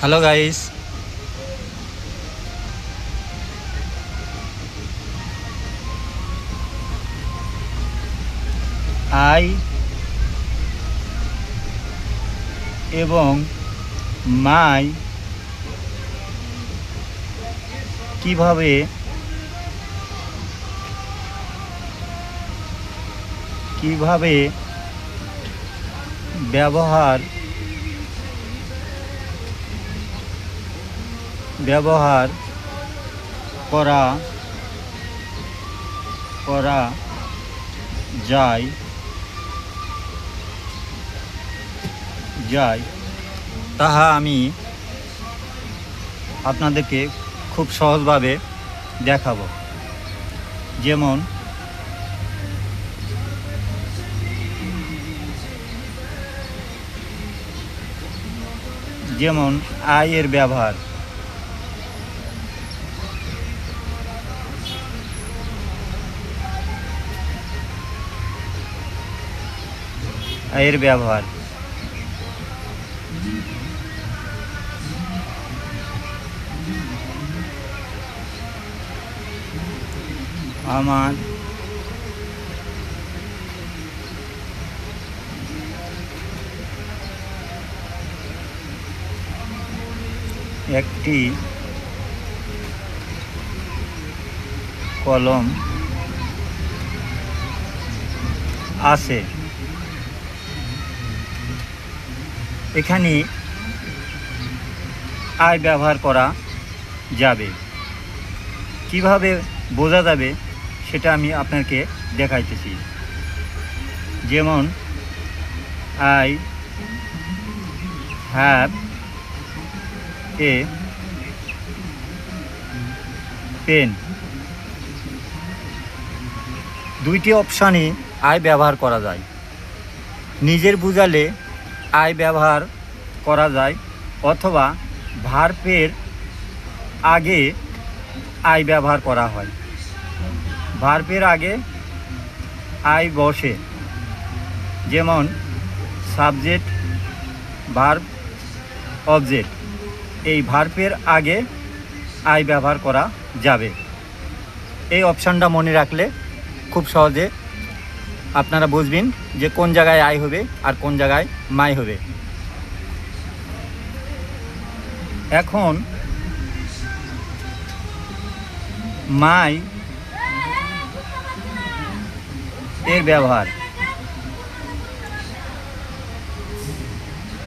Hello guys, I এবং মাই কিভাবে ব্যবহার করা যায় তাহা আমি আপনাদেরকে খুব সহজভাবে দেখাবো। যেমন আই এর ব্যবহার। আমার একটি কলম আছে। এখানে আই ব্যবহার করা যাবে। কিভাবে বোঝা যাবে সেটা আমি আপনাকে দেখাইতেছি। যেমন আই হ্যাভ এ পেন। দুইটি অপশানে আই ব্যবহার করা যায়। নিজের বুঝালে আই ব্যবহার করা যায়, অথবা ভার্বের আগে আই ব্যবহার করা হয়। ভার্বের আগে আই বসে, যেমন সাবজেক্ট, ভার্ব, অবজেক্ট। এই ভার্বের আগে আই ব্যবহার করা যাবে। এই অপশানটা মনে রাখলে খুব সহজে আপনারা বুঝবেন যে কোন জায়গায় আই হবে আর কোন জায়গায় মাই হবে। এখন মাই এর ব্যবহার।